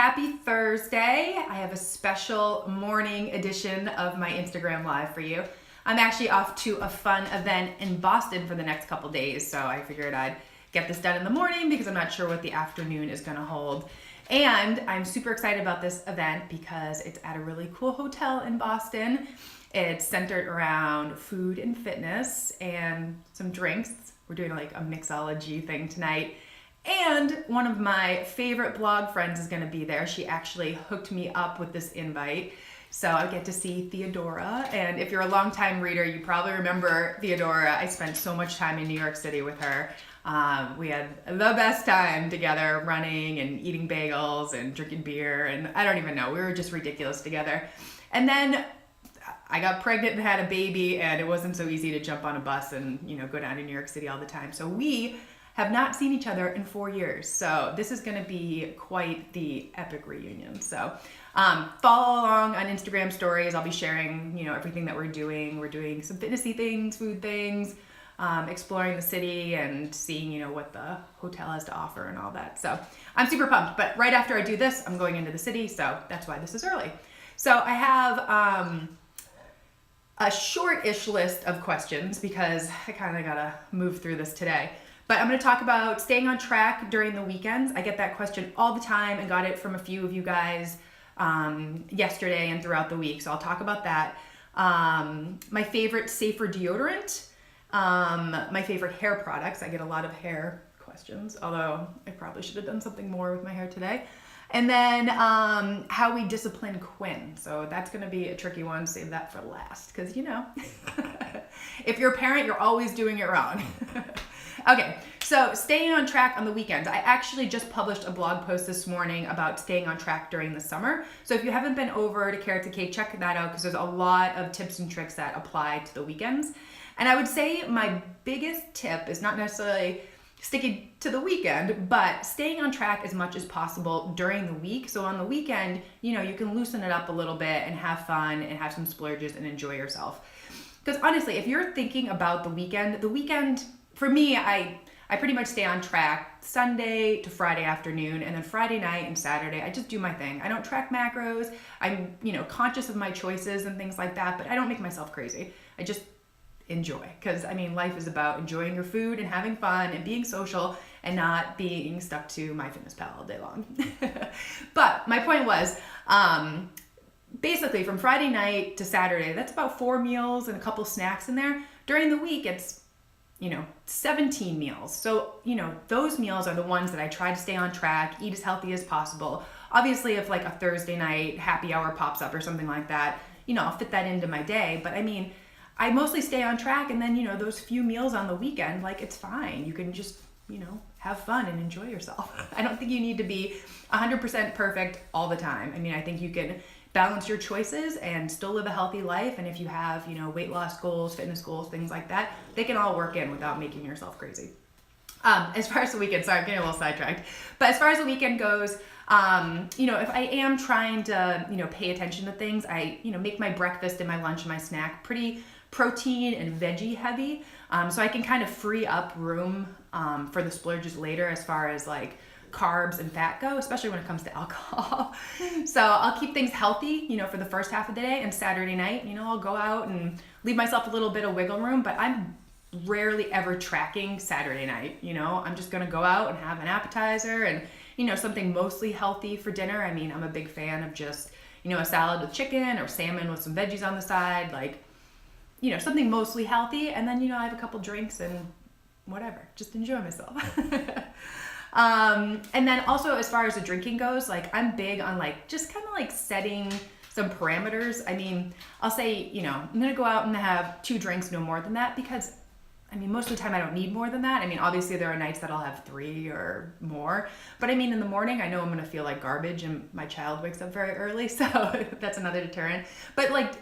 happy Thursday. I have a special morning edition of my Instagram Live for you. I'm actually off to a fun event in Boston for the next couple days, so I figured I'd get this done in the morning because I'm not sure what the afternoon is going to hold. And I'm super excited about this event because it's at a really cool hotel in Boston. It's centered around food and fitness and some drinks. We're doing like a mixology thing tonight. And one of my favorite blog friends is going to be there. She actually hooked me up with this invite. So I get to see Theodora. And if you're a longtime reader, you probably remember Theodora. I spent so much time in New York City with her. We had the best time together running and eating bagels and drinking beer. And I don't even know. We were just ridiculous together. And then I got pregnant and had a baby, and it wasn't so easy to jump on a bus and, go down to New York City all the time. So we have not seen each other in 4 years. So this is going to be quite the epic reunion. So follow along on Instagram stories. I'll be sharing, everything that we're doing. We're doing some fitnessy things, food things, exploring the city and seeing, what the hotel has to offer and all that. So I'm super pumped. But right after I do this, I'm going into the city. So that's why this is early. So I have a short-ish list of questions because I kind of got to move through this today. But I'm going to talk about staying on track during the weekends. I get that question all the time and got it from a few of you guys yesterday and throughout the week. So I'll talk about that. My favorite safer deodorant. My favorite hair products. I get a lot of hair questions, although I probably should have done something more with my hair today. And then how we discipline Quinn. So that's going to be a tricky one. Save that for last because, if you're a parent, you're always doing it wrong. Okay, so staying on track on the weekends. I actually just published a blog post this morning about staying on track during the summer. So if you haven't been over to Carrot to Cake, check that out because there's a lot of tips and tricks that apply to the weekends. And I would say my biggest tip is not necessarily sticking to the weekend, but staying on track as much as possible during the week. So on the weekend, you can loosen it up a little bit and have fun and have some splurges and enjoy yourself. Because honestly, if you're thinking about the weekend, for me, I pretty much stay on track Sunday to Friday afternoon, and then Friday night and Saturday, I just do my thing. I don't track macros. I'm, conscious of my choices and things like that, but I don't make myself crazy. I just enjoy, because life is about enjoying your food and having fun and being social and not being stuck to MyFitnessPal all day long. But my point was, basically from Friday night to Saturday, that's about 4 meals and a couple snacks in there. During the week, it's 17 meals. So, those meals are the ones that I try to stay on track, eat as healthy as possible. Obviously, if like a Thursday night happy hour pops up or something like that, I'll fit that into my day. But I mostly stay on track, and then, those few meals on the weekend, it's fine. You can just, have fun and enjoy yourself. I don't think you need to be 100% perfect all the time. I think you can balance your choices and still live a healthy life. And if you have, weight loss goals, fitness goals, things like that, they can all work in without making yourself crazy. As far as the weekend, sorry, I'm getting a little sidetracked. But as far as the weekend goes, if I am trying to, pay attention to things, I, make my breakfast and my lunch and my snack pretty protein and veggie heavy. So I can kind of free up room for the splurges later as far as carbs and fat go, especially when it comes to alcohol. So I'll keep things healthy, for the first half of the day, and Saturday night, I'll go out and leave myself a little bit of wiggle room, but I'm rarely ever tracking Saturday night. I'm just going to go out and have an appetizer and, something mostly healthy for dinner. I'm a big fan of just, a salad with chicken or salmon with some veggies on the side, something mostly healthy. And then, I have a couple drinks and whatever, just enjoy myself. And then also as far as the drinking goes, I'm big on just kind of setting some parameters. I'll say, I'm going to go out and have 2 drinks, no more than that, because most of the time I don't need more than that. Obviously there are nights that I'll have 3 or more, but in the morning I know I'm going to feel like garbage and my child wakes up very early. So that's another deterrent. But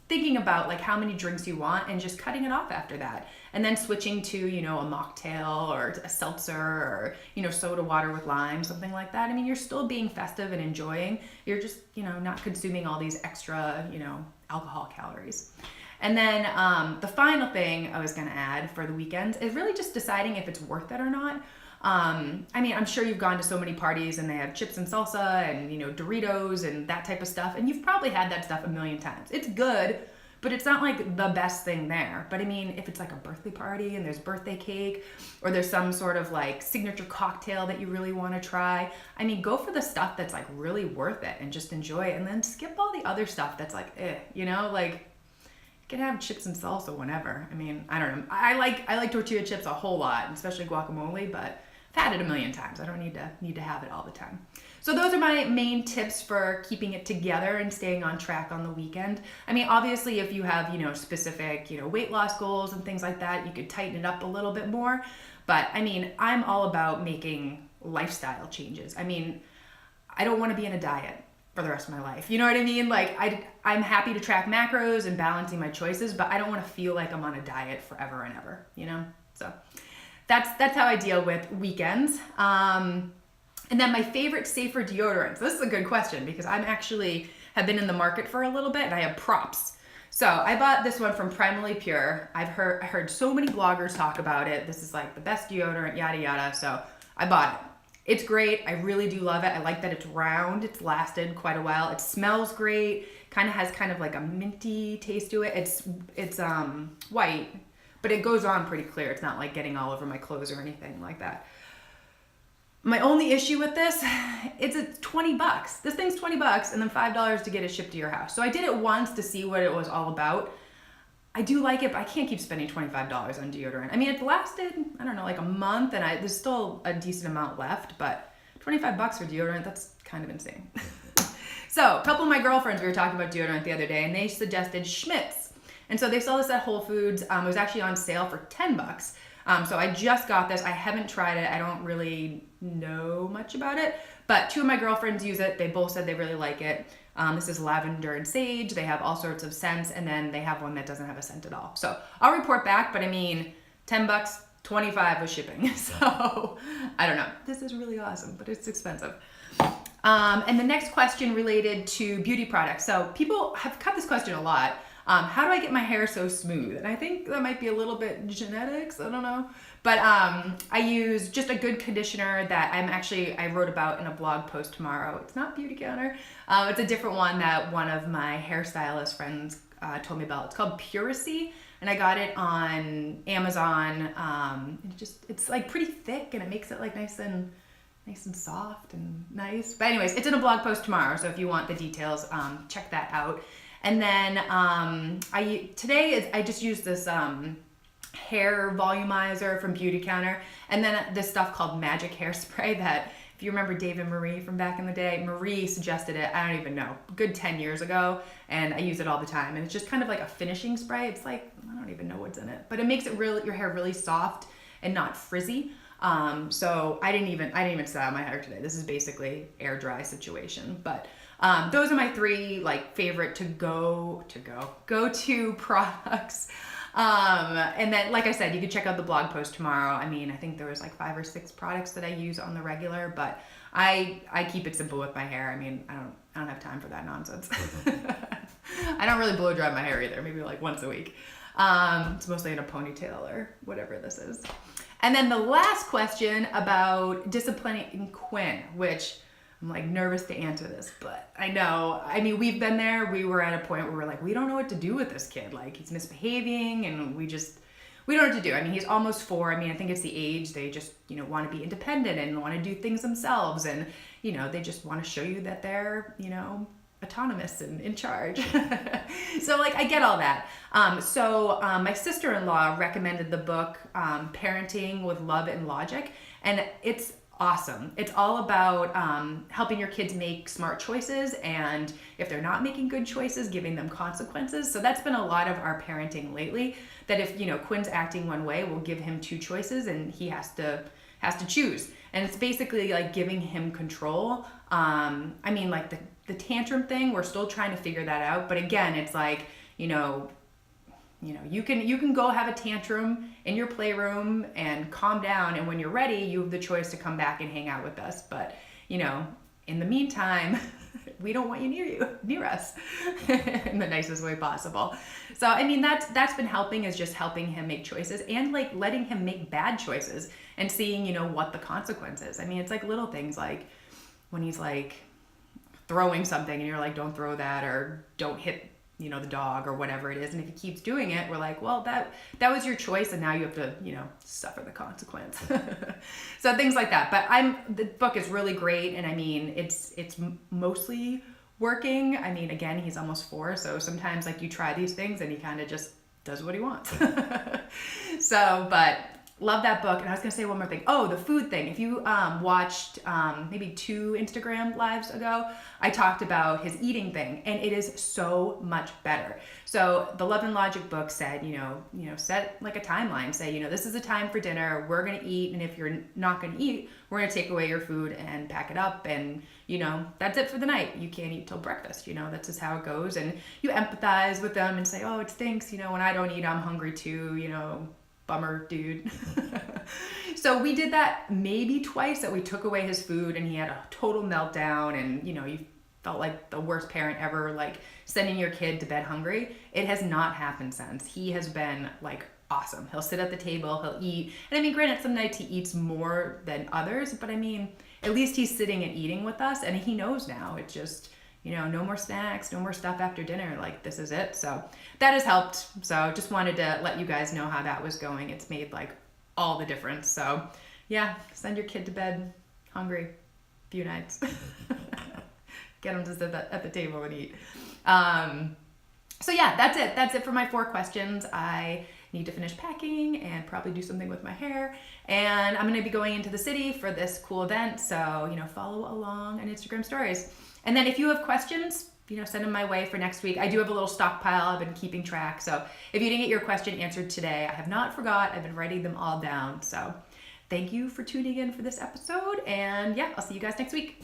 thinking about how many drinks you want and just cutting it off after that. And then switching to, a mocktail or a seltzer or, soda water with lime, something like that. You're still being festive and enjoying. You're just, not consuming all these extra, alcohol calories. And then the final thing I was going to add for the weekends is really just deciding if it's worth it or not. I mean, I'm sure you've gone to so many parties and they have chips and salsa and, you know, Doritos and that type of stuff. And you've probably had that stuff a million times. It's good, but it's not like the best thing there. But I mean, if it's like a birthday party and there's birthday cake, or there's some sort of like signature cocktail that you really want to try, I mean, go for the stuff that's like really worth it and just enjoy it. And then skip all the other stuff that's like, you know, like you can have chips and salsa whenever. I mean, I don't know. I like tortilla chips a whole lot, especially guacamole, but I've had it a million times. I don't need to have it all the time. So those are my main tips for keeping it together and staying on track on the weekend. I mean, obviously, if you have, you know, specific, you know, weight loss goals and things like that, you could tighten it up a little bit more. But I mean, I'm all about making lifestyle changes. I mean, I don't want to be in a diet for the rest of my life. You know what I mean? Like I'm happy to track macros and balancing my choices, but I don't want to feel like I'm on a diet forever and ever, you know? So that's how I deal with weekends. And then my favorite safer deodorants. This is a good question because I'm actually have been in the market for a little bit and I have props. So I bought this one from Primally Pure. I heard so many bloggers talk about it. This is like the best deodorant, yada yada. So I bought it. It's great. I really do love it. I like that it's round. It's lasted quite a while. It smells great. Kind of has kind of like a minty taste to it. It's white, but it goes on pretty clear. It's not like getting all over my clothes or anything like that. My only issue with this, it's $20. This thing's $20 and then $5 to get it shipped to your house. So I did it once to see what it was all about. I do like it, but I can't keep spending $25 on deodorant. I mean, it lasted, I don't know, like a month, and there's still a decent amount left, but $25 for deodorant, that's kind of insane. So a couple of my girlfriends, we were talking about deodorant the other day, and they suggested Schmidt's. And so they sell this at Whole Foods. It was actually on sale for $10. So I just got this. I haven't tried it. I don't really know much about it, but two of my girlfriends use it. They both said they really like it. This is lavender and sage. They have all sorts of scents, and then they have one that doesn't have a scent at all. So I'll report back, but I mean, $10, $25 with shipping. So I don't know. This is really awesome, but it's expensive. And the next question related to beauty products. So people have cut this question a lot. How do I get my hair so smooth? And I think that might be a little bit genetics. I don't know. But I use just a good conditioner that I wrote about in a blog post tomorrow. It's not Beauty Counter. It's a different one that one of my hairstylist friends told me about. It's called Puracy, and I got it on Amazon. It's like pretty thick, and it makes it like nice and soft and nice. But anyways, it's in a blog post tomorrow, so if you want the details, check that out. And then I just used this hair volumizer from Beauty Counter, and then this stuff called Magic Hairspray that, if you remember Dave and Marie from back in the day, Marie suggested it, I don't even know, a good 10 years ago, and I use it all the time. And it's just kind of like a finishing spray. It's like, I don't even know what's in it, but it makes your hair really soft and not frizzy. So I didn't even style my hair today. This is basically air dry situation, but those are my three like favorite go-to products. And then, like I said, you can check out the blog post tomorrow. I mean, I think there was like 5 or 6 products that I use on the regular, but I keep it simple with my hair. I mean, I don't have time for that nonsense. I don't really blow dry my hair either. Maybe like once a week. It's mostly in a ponytail or whatever this is. And then the last question about disciplining Quinn, which I'm like nervous to answer this, but I know. I mean, we've been there. We were at a point where we're like, we don't know what to do with this kid. Like, he's misbehaving, and we don't know what to do. I mean, he's almost 4. I mean, I think it's the age they just, want to be independent and want to do things themselves. And, they just want to show you that they're, autonomous and in charge. So like, I get all that. So my sister-in-law recommended the book, Parenting with Love and Logic. And it's awesome. It's all about helping your kids make smart choices, and if they're not making good choices, giving them consequences. So that's been a lot of our parenting lately, that if Quinn's acting one way, we'll give him 2 choices and he has to choose. And it's basically like giving him control. I mean, like the tantrum thing, we're still trying to figure that out, but again, it's like you can go have a tantrum in your playroom and calm down, and when you're ready, you have the choice to come back and hang out with us. But in the meantime, we don't want you near us in the nicest way possible. So, I mean, that's been helping, is just helping him make choices and like letting him make bad choices and seeing, you know, what the consequence is. I mean, it's like little things like when he's like throwing something and you're like, don't throw that, or don't hit, you know, the dog or whatever it is. And if he keeps doing it, we're like, well, that was your choice, and now you have to, you know, suffer the consequence. So things like that. But the book is really great, and I mean, it's mostly working. I mean, again, he's almost 4, so sometimes like you try these things and he kind of just does what he wants. So, but love that book. And I was gonna say one more thing. Oh, the food thing. If you watched maybe 2 Instagram lives ago, I talked about his eating thing, and it is so much better. So the Love and Logic book said, you know, set like a timeline. Say, you know, this is a time for dinner. We're gonna eat, and if you're not gonna eat, we're gonna take away your food and pack it up, and you know, that's it for the night. You can't eat till breakfast. You know, that's just how it goes. And you empathize with them and say, oh, it stinks. You know, when I don't eat, I'm hungry too. You know. Bummer, dude. So we did that maybe twice, that we took away his food and he had a total meltdown, and you know, you felt like the worst parent ever, like sending your kid to bed hungry. It has not happened since. He has been like awesome. He'll sit at the table, he'll eat. And I mean, granted, some nights he eats more than others, but I mean, at least he's sitting and eating with us, and he knows now. It's just, you know, no more snacks, no more stuff after dinner. Like, this is it. So that has helped. So just wanted to let you guys know how that was going. It's made like all the difference. So yeah, send your kid to bed hungry a few nights. Get him to sit at the table and eat. So yeah, that's it. That's it for my 4 questions. I need to finish packing and probably do something with my hair. And I'm going to be going into the city for this cool event. So, you know, follow along on Instagram stories. And then if you have questions, you know, send them my way for next week. I do have a little stockpile. I've been keeping track. So if you didn't get your question answered today, I have not forgot. I've been writing them all down. So thank you for tuning in for this episode. And yeah, I'll see you guys next week.